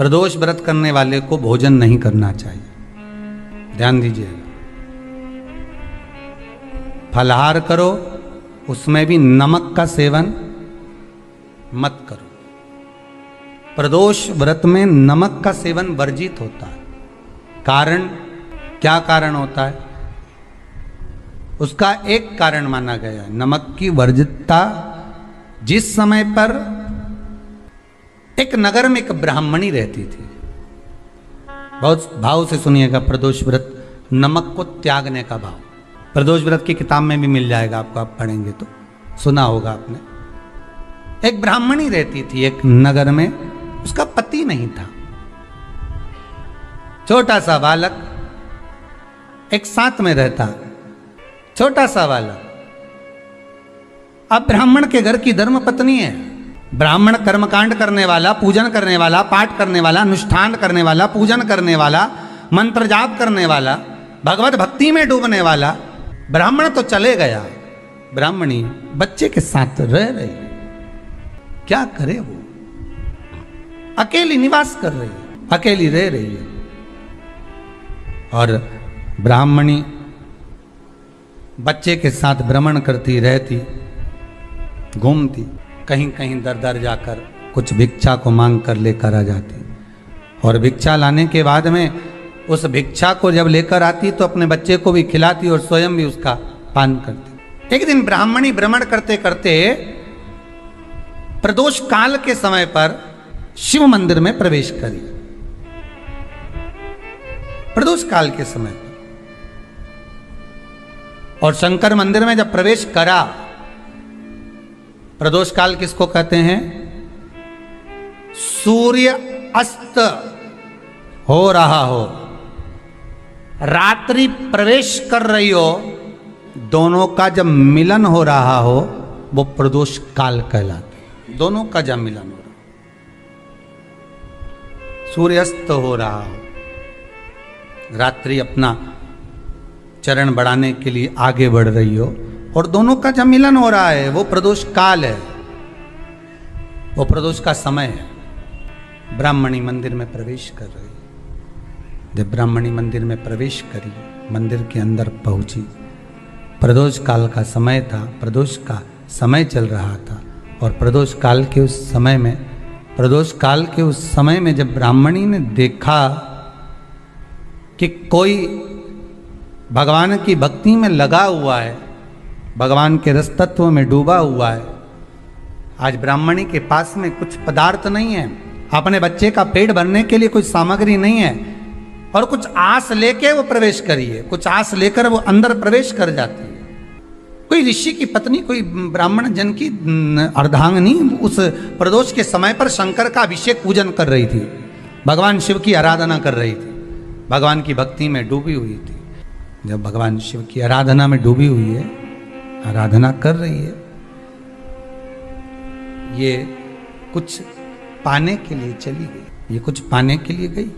प्रदोष व्रत करने वाले को भोजन नहीं करना चाहिए। ध्यान दीजिएगा, फलाहार करो, उसमें भी नमक का सेवन मत करो। प्रदोष व्रत में नमक का सेवन वर्जित होता है। कारण, क्या कारण होता है? उसका एक कारण माना गया है, नमक की वर्जितता। जिस समय पर एक नगर में एक ब्राह्मणी रहती थी, बहुत भाव से सुनिएगा, प्रदोष व्रत नमक को त्यागने का भाव। प्रदोष व्रत की किताब में भी मिल जाएगा आपको, आप पढ़ेंगे तो सुना होगा आपने। एक ब्राह्मणी रहती थी एक नगर में, उसका पति नहीं था। छोटा सा बालक एक साथ में रहता, छोटा सा बालक। अब ब्राह्मण के घर की धर्म पत्नी है। ब्राह्मण कर्मकांड करने वाला, पूजन करने वाला, पाठ करने वाला, अनुष्ठान करने वाला, पूजन करने वाला, मंत्र जाप करने वाला, भगवत भक्ति में डूबने वाला। ब्राह्मण तो चले गया, ब्राह्मणी बच्चे के साथ रह रही। क्या करे वो? अकेली निवास कर रही है, अकेली रह रही है। और ब्राह्मणी बच्चे के साथ भ्रमण करती रहती, घूमती, कहीं कहीं दर दर जाकर कुछ भिक्षा को मांग कर लेकर आ जाती। और भिक्षा लाने के बाद में उस भिक्षा को जब लेकर आती तो अपने बच्चे को भी खिलाती और स्वयं भी उसका पान करती। एक दिन ब्राह्मणी भ्रमण करते करते प्रदोष काल के समय पर शिव मंदिर में प्रवेश करी। प्रदोष काल के समय पर, और शंकर मंदिर में जब प्रवेश करा, प्रदोष काल किसको कहते हैं? सूर्य अस्त हो रहा हो, रात्रि प्रवेश कर रही हो, दोनों का जब मिलन हो रहा हो वो प्रदोष काल कहलाता है। दोनों का जब मिलन हो रहा, सूर्यास्त हो रहा हो, रात्रि अपना चरण बढ़ाने के लिए आगे बढ़ रही हो और दोनों का जब मिलन हो रहा है, वो प्रदोष काल है, वो प्रदोष का समय है। ब्राह्मणी मंदिर में प्रवेश कर रही। जब ब्राह्मणी मंदिर में प्रवेश करी, मंदिर के अंदर पहुंची, प्रदोष काल का समय था, प्रदोष का समय चल रहा था। और प्रदोष काल के उस समय में, प्रदोष काल के उस समय में जब ब्राह्मणी ने देखा कि कोई भगवान की भक्ति में लगा हुआ है, भगवान के रस तत्व में डूबा हुआ है। आज ब्राह्मणी के पास में कुछ पदार्थ नहीं है, अपने बच्चे का पेट भरने के लिए कुछ सामग्री नहीं है, और कुछ आस लेके वो प्रवेश करी है, कुछ आस लेकर वो अंदर प्रवेश कर जाती है। कोई ऋषि की पत्नी, कोई ब्राह्मण जन की अर्धांगिनी उस प्रदोष के समय पर शंकर का अभिषेक पूजन कर रही थी, भगवान शिव की आराधना कर रही थी, भगवान की भक्ति में डूबी हुई थी। जब भगवान शिव की आराधना में डूबी हुई है, आराधना कर रही है, ये कुछ पाने के लिए चली गई, ये कुछ पाने के लिए गई।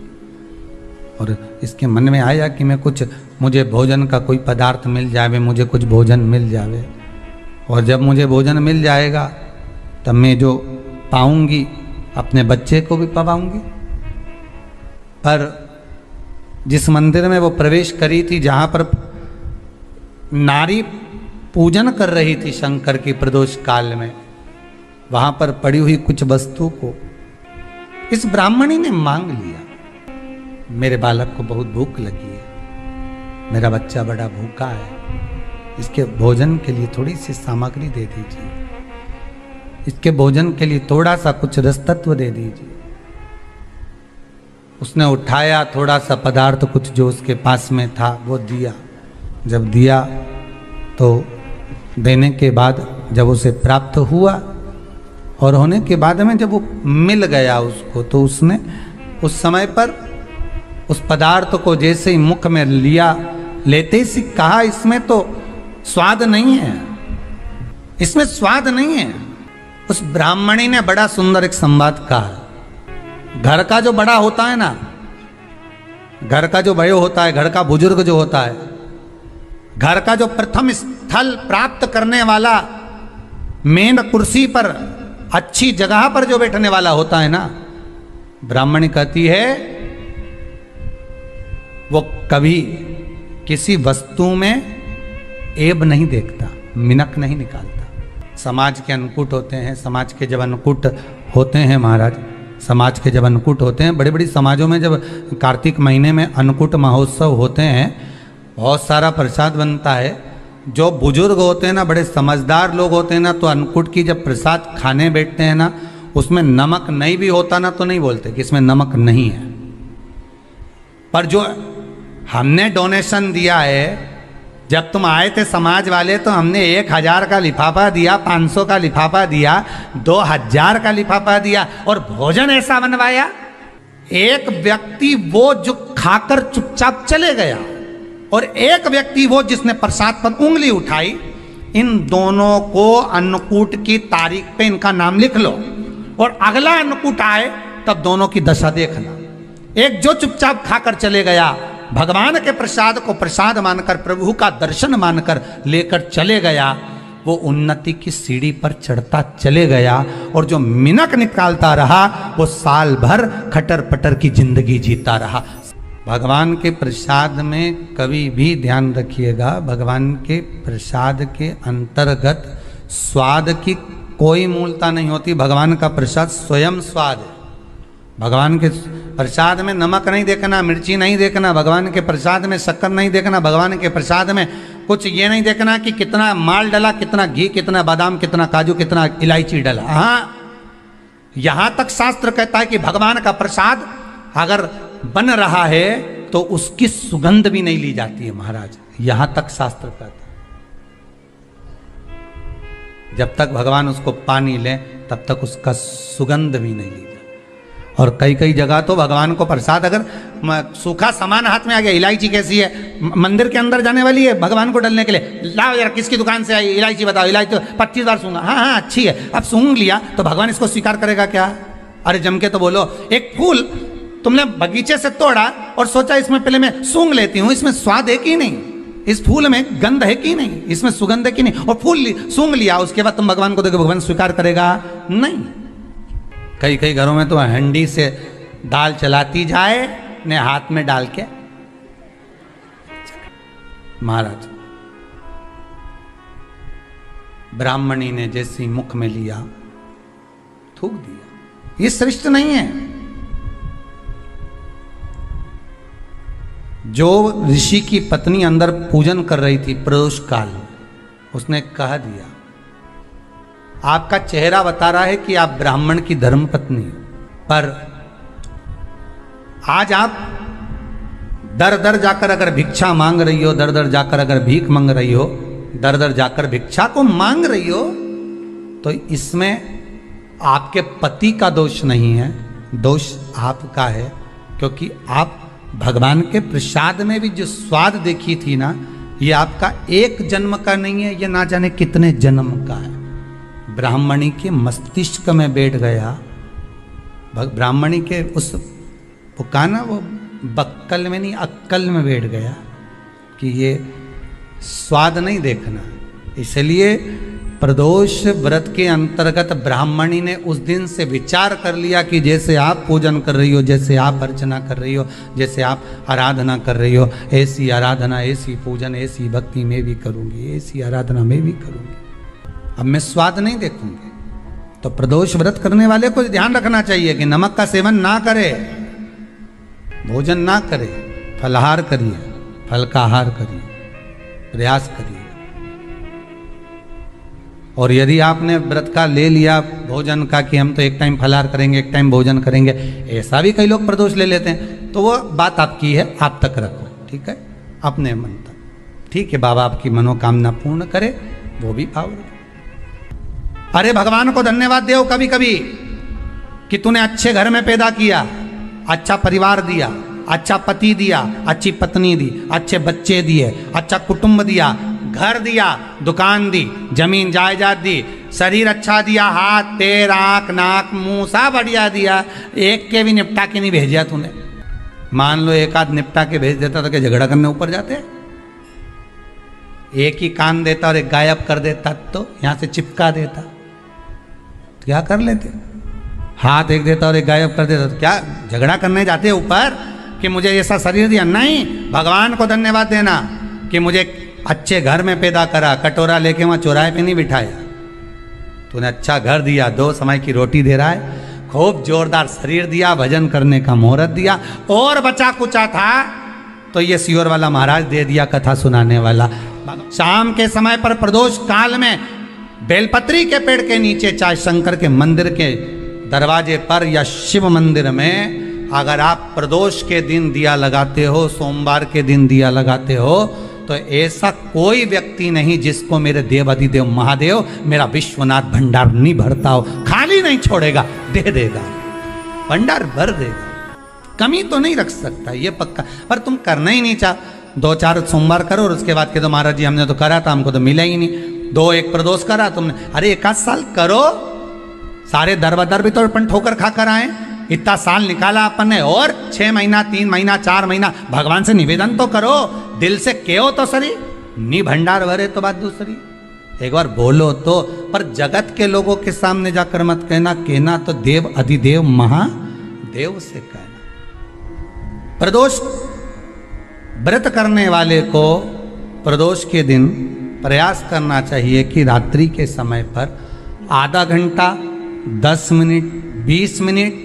और इसके मन में आया कि मैं कुछ, मुझे भोजन का कोई पदार्थ मिल जावे, मुझे कुछ भोजन मिल जावे, और जब मुझे भोजन मिल जाएगा तब मैं जो पाऊंगी अपने बच्चे को भी पाऊंगी। पर जिस मंदिर में वो प्रवेश करी थी, जहाँ पर नारी पूजन कर रही थी शंकर की प्रदोष काल में, वहाँ पर पड़ी हुई कुछ वस्तु को इस ब्राह्मणी ने मांग लिया। मेरे बालक को बहुत भूख लगी है, मेरा बच्चा बड़ा भूखा है, इसके भोजन के लिए थोड़ी सी सामग्री दे दीजिए, इसके भोजन के लिए थोड़ा सा कुछ रस तत्व दे दीजिए। उसने उठाया थोड़ा सा पदार्थ, कुछ जो उसके पास में था वो दिया। जब दिया तो देने के बाद जब उसे प्राप्त हुआ और होने के बाद में जब वो मिल गया उसको, तो उसने उस समय पर उस पदार्थ को जैसे ही मुख में लिया, लेते ही कहा इसमें तो स्वाद नहीं है, इसमें स्वाद नहीं है। उस ब्राह्मणी ने बड़ा सुंदर एक संवाद कहा। घर का जो बड़ा होता है ना, घर का जो बड़े होता है, घर का बुजुर्ग जो होता है, घर का जो प्रथम स्थल प्राप्त करने वाला, मेन कुर्सी पर अच्छी जगह पर जो बैठने वाला होता है ना, ब्राह्मणी कहती है वो कभी किसी वस्तु में ऐब नहीं देखता, मिनक नहीं निकालता। समाज के अन्नकूट होते हैं, समाज के जब अन्नकूट होते हैं महाराज, समाज के जब अन्नकूट होते हैं, बड़ी बड़ी समाजों में जब कार्तिक महीने में अन्नकूट महोत्सव होते हैं, बहुत सारा प्रसाद बनता है। जो बुजुर्ग होते हैं ना, बड़े समझदार लोग होते हैं ना, तो अन्नकूट की जब प्रसाद खाने बैठते हैं ना, उसमें नमक नहीं भी होता ना तो नहीं बोलते कि इसमें नमक नहीं है। पर जो हमने डोनेशन दिया है, जब तुम आए थे समाज वाले तो हमने 1000 का लिफाफा दिया, 500 का लिफाफा दिया, 2000 का लिफाफा दिया और भोजन ऐसा बनवाया। एक व्यक्ति वो जो खाकर चुपचाप चले गया और एक व्यक्ति वो जिसने प्रसाद पर उंगली उठाई। इन दोनों को अन्नकूट की तारीख पे इनका नाम लिख लो और अगला अन्नकूट आए तब दोनों की दशा देखना। एक जो चुपचाप खाकर चले गया, भगवान के प्रसाद को प्रसाद मानकर, प्रभु का दर्शन मानकर लेकर चले गया, वो उन्नति की सीढ़ी पर चढ़ता चले गया। और जो मिनक निकालता रहा वो साल भर खटर पटर की जिंदगी जीता रहा। भगवान के प्रसाद में कभी भी ध्यान रखिएगा, भगवान के प्रसाद के अंतर्गत स्वाद की कोई मूलता नहीं होती। भगवान का प्रसाद स्वयं स्वाद है। भगवान के प्रसाद में नमक नहीं देखना, मिर्ची नहीं देखना, भगवान के प्रसाद में शक्कर नहीं देखना, भगवान के प्रसाद में कुछ ये नहीं देखना कि कितना माल डला, कितना घी, कितना बादाम, कितना काजू, कितना इलायची डला। हाँ, यहां तक शास्त्र कहता है कि भगवान का प्रसाद अगर बन रहा है तो उसकी सुगंध भी नहीं ली जाती है महाराज। यहां तक शास्त्र कहता है। जब तक भगवान उसको पानी ले तब तक उसका सुगंध भी नहीं ली जाती। और कई कई जगह तो भगवान को प्रसाद अगर सूखा सामान हाथ में आ गया, इलायची कैसी है, मंदिर के अंदर जाने वाली है भगवान को डलने के लिए, लाओ जरा किसकी दुकान से आई इलायची बताओ, इलायची 25 बार सूंघा, हाँ हाँ अच्छी है, अब सूंघ लिया तो भगवान इसको स्वीकार करेगा क्या? अरे जम के तो बोलो। एक फूल तुमने बगीचे से तोड़ा और सोचा इसमें पहले मैं सूंघ लेती हूँ, इसमें स्वाद है कि नहीं, इस फूल में गंध है कि नहीं, इसमें सुगंध है कि नहीं, और फूल सूंघ लिया, उसके बाद तुम भगवान को देखो, भगवान स्वीकार करेगा नहीं। कई कई घरों में तो हंडी से दाल चलाती जाए ने हाथ में डाल के। महाराज ब्राह्मणी ने जैसी मुख में लिया थूक दिया। ये श्रेष्ठ नहीं है। जो ऋषि की पत्नी अंदर पूजन कर रही थी प्रदोष काल, उसने कह दिया, आपका चेहरा बता रहा है कि आप ब्राह्मण की धर्म पत्नी, पर आज आप दर दर जाकर अगर भिक्षा मांग रही हो, दर दर जाकर अगर भीख मांग रही हो, दर दर जाकर भिक्षा को मांग रही हो, तो इसमें आपके पति का दोष नहीं है, दोष आपका है। क्योंकि आप भगवान के प्रसाद में भी जो स्वाद देखी थी ना, ये आपका एक जन्म का नहीं है, ये ना जाने कितने जन्म का है। ब्राह्मणी के मस्तिष्क में बैठ गया, ब्राह्मणी के उस वो कहा ना, वो बक्कल में नहीं अक्कल में बैठ गया कि ये स्वाद नहीं देखना। इसलिए प्रदोष व्रत के अंतर्गत ब्राह्मणी ने उस दिन से विचार कर लिया कि जैसे आप पूजन कर रही हो, जैसे आप अर्चना कर रही हो, जैसे आप आराधना कर रही हो, ऐसी आराधना, ऐसी पूजन, ऐसी भक्ति मैं भी करूँगी, ऐसी आराधना मैं भी करूँगी। अब मैं स्वाद नहीं देखूंगी। तो प्रदोष व्रत करने वाले को ध्यान रखना चाहिए कि नमक का सेवन ना करे, भोजन ना करे, फलाहार करिए, फल का आहार करिए, प्रयास करिए। और यदि आपने व्रत का ले लिया भोजन का कि हम तो एक टाइम फलाहार करेंगे, एक टाइम भोजन करेंगे, ऐसा भी कई लोग प्रदोष ले लेते हैं, तो वो बात आपकी है, आप तक रखो, ठीक है, अपने मन तक। ठीक है, बाबा आपकी मनोकामना पूर्ण करे, वो भी भाव रखे। अरे भगवान को धन्यवाद दो कभी कभी कि तूने अच्छे घर में पैदा किया, अच्छा परिवार दिया, अच्छा पति दिया, अच्छी पत्नी दी, अच्छे बच्चे दिए, अच्छा कुटुंब दिया, घर दिया, दुकान दी, जमीन जायदाद दी, शरीर अच्छा दिया, हाथ पैर आँख नाक मुंह सब बढ़िया दिया, एक के भी निपटा के नहीं भेजा तूने। मान लो एक आध निपटा के भेज देता तो क्या झगड़ा करने ऊपर जाते? एक ही कान देता और एक गायब कर देता तो यहाँ से चिपका देता, क्या कर लेते? हाथ एक देता और एक गायब कर देता। तो क्या झगड़ा करने जाते हैं ऊपर कि मुझे ऐसा शरीर दिया? नहीं, भगवान को धन्यवाद देना कि मुझे अच्छे घर में पैदा करा, कटोरा लेके वहाँ चौराहे पे नहीं बिठाया। तूने अच्छा घर दिया, 2 समय की रोटी दे रहा है, खूब जोरदार शरीर दिया, भजन करने का मुहूर्त दिया, और बचा कुचा था तो ये सियोर वाला महाराज दे दिया, कथा सुनाने वाला। शाम के समय पर प्रदोष काल में बेलपत्री के पेड़ के नीचे, चाहे शंकर के मंदिर के दरवाजे पर या शिव मंदिर में, अगर आप प्रदोष के दिन दिया लगाते हो, सोमवार के दिन दिया लगाते हो, तो ऐसा कोई व्यक्ति नहीं जिसको मेरे देव अधिदेव महादेव, मेरा विश्वनाथ भंडार नहीं भरता हो। खाली नहीं छोड़ेगा, दे देगा, भंडार भर देगा, कमी तो नहीं रख सकता, ये पक्का। पर तुम करना ही नहीं चाह, 2-4 सोमवार करो और उसके बाद के तो महाराज जी हमने तो करा था, हमको तो मिला ही नहीं। 2-1 प्रदोष करा तुमने, अरे 1 साल करो, सारे दर बदर भी तो अपन ठोकर खा कर आए, इतना साल निकाला अपन ने, और 6 महीना 3 महीना 4 महीना भगवान से निवेदन तो करो, दिल से कहो तो सरी, नी भंडार भरे तो बात दूसरी, एक बार बोलो तो। पर जगत के लोगों के सामने जाकर मत कहना, कहना तो देव अधिदेव महादेव से कहना। प्रदोष व्रत करने वाले को प्रदोष के दिन प्रयास करना चाहिए कि रात्रि के समय पर आधा घंटा, 10 मिनट, 20 मिनट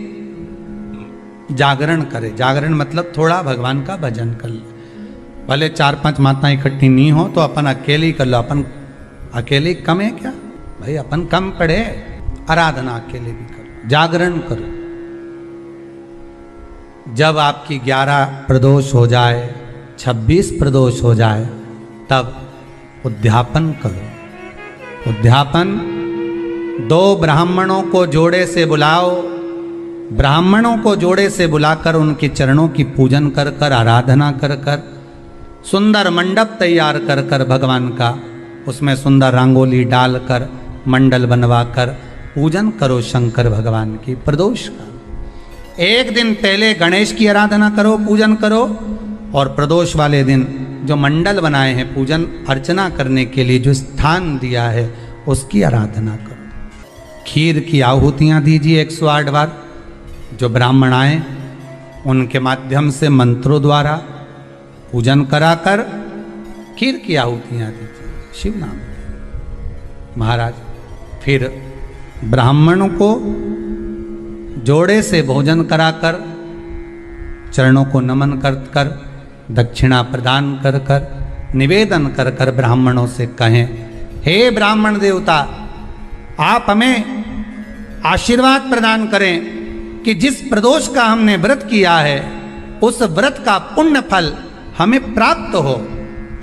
जागरण करे। जागरण मतलब थोड़ा भगवान का भजन कर ले। भले 4-5 माताएं इकट्ठी नहीं हो तो अपन अकेले ही कर लो। अपन अकेले कम है क्या भाई? अपन कम पड़े, आराधना अकेले भी करो, जागरण करो। जब आपकी 11 प्रदोष हो जाए, 26 प्रदोष हो जाए, तब उद्यापन करो। उद्यापन 2 ब्राह्मणों को जोड़े से बुलाओ, ब्राह्मणों को जोड़े से बुलाकर उनके चरणों की पूजन कर कर, आराधना कर कर, सुंदर मंडप तैयार कर कर भगवान का, उसमें सुंदर रंगोली डालकर, मंडल बनवाकर पूजन करो शंकर भगवान की प्रदोष का। एक दिन पहले गणेश की आराधना करो, पूजन करो, और प्रदोष वाले दिन जो मंडल बनाए हैं पूजन अर्चना करने के लिए, जो स्थान दिया है, उसकी आराधना करो। खीर की आहुतियाँ दीजिए 108 बार। जो ब्राह्मण आए उनके माध्यम से मंत्रों द्वारा पूजन कराकर खीर की आहुतियाँ दीजिए शिव नाम महाराज। फिर ब्राह्मणों को जोड़े से भोजन कराकर, चरणों को नमन कर कर, दक्षिणा प्रदान कर कर, निवेदन कर कर ब्राह्मणों से कहें, हे ब्राह्मण देवता, आप हमें आशीर्वाद प्रदान करें कि जिस प्रदोष का हमने व्रत किया है, उस व्रत का पुण्य फल हमें प्राप्त हो।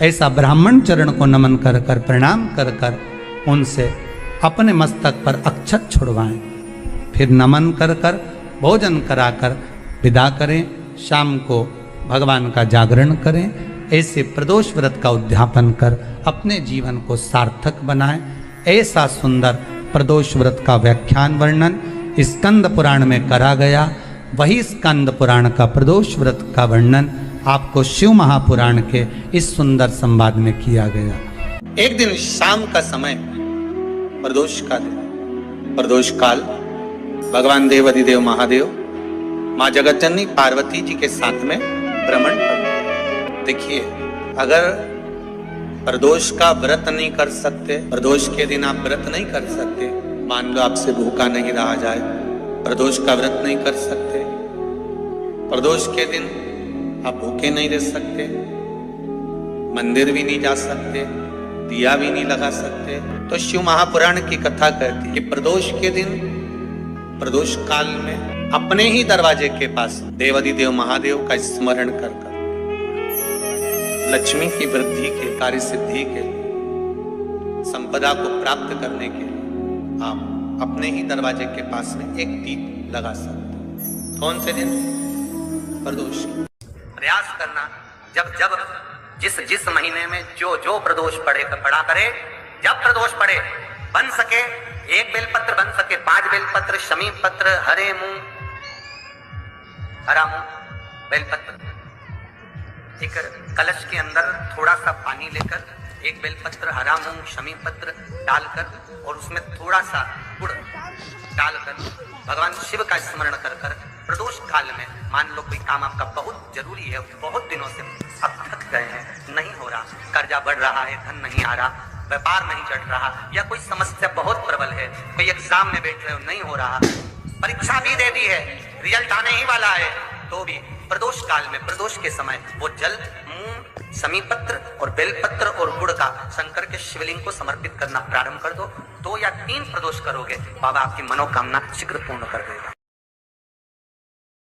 ऐसा ब्राह्मण चरण को नमन कर कर, प्रणाम कर कर, उनसे अपने मस्तक पर अक्षत छुड़वाएं। फिर नमन कर कर, भोजन कराकर विदा करें। शाम को भगवान का जागरण करें। ऐसे प्रदोष व्रत का उद्यापन कर अपने जीवन को सार्थक बनाएं। ऐसा सुंदर प्रदोष व्रत का व्याख्यान वर्णन स्कंद पुराण में करा गया। वही स्कंद पुराण का प्रदोष व्रत का वर्णन आपको शिव महापुराण के इस सुंदर संवाद में किया गया। एक दिन शाम का समय, प्रदोष का दिन, प्रदोष काल, भगवान देव अधिदेव महादेव माँ जगत जननी पार्वती जी के साथ में भ्रमण कर। देखिए, अगर प्रदोष का व्रत नहीं कर सकते, प्रदोष के दिन आप व्रत नहीं कर सकते, मान लो आपसे भूखा नहीं रहा जाए, प्रदोष का व्रत नहीं कर सकते, प्रदोष के दिन आप भूखे नहीं रह सकते, मंदिर भी नहीं जा सकते, दिया भी नहीं लगा सकते, तो शिव महापुराण की कथा कहती है कि प्रदोष के दिन, प्रदोष काल में अपने ही दरवाजे के पास देवाधिदेव महादेव का स्मरण कर कर लक्ष्मी की वृद्धि के, कार्य सिद्धि के, संपदा को प्राप्त करने के लिए आप अपने ही दरवाजे के पास में एक दीप लगा सकते हैं। कौन से दिन? प्रदोष। प्रयास करना, जब जब जिस महीने में जो प्रदोष पड़ा करे, जब प्रदोष पड़े, बन सके 1 बेलपत्र, बन सके 5 बेलपत्र, शमी पत्र, हरा मुंह बेलपत्र, एक कलश के अंदर थोड़ा सा पानी लेकर एक बेलपत्र, हरा मूंग, शमी पत्र डालकर और उसमें थोड़ा सा गुड़ डालकर भगवान शिव का स्मरण कर कर प्रदोष काल में, मान लो कोई काम आपका बहुत जरूरी है, बहुत दिनों से अब थक गए हैं, नहीं हो रहा, कर्जा बढ़ रहा है, धन नहीं आ रहा, व्यापार नहीं चढ़ रहा, या कोई समस्या बहुत प्रबल है, कोई एग्जाम में बैठ रहे हो नहीं हो रहा, परीक्षा भी दे दी है, रिजल्ट आने ही वाला है, तो भी प्रदोष काल में, प्रदोष के समय वो जल, मूंग, समीपत्र और बेलपत्र और गुड़ का शंकर के शिवलिंग को समर्पित करना प्रारंभ कर दो। 2 या 3 प्रदोष करोगे, बाबा आपकी मनोकामना शीघ्र पूर्ण कर देगा।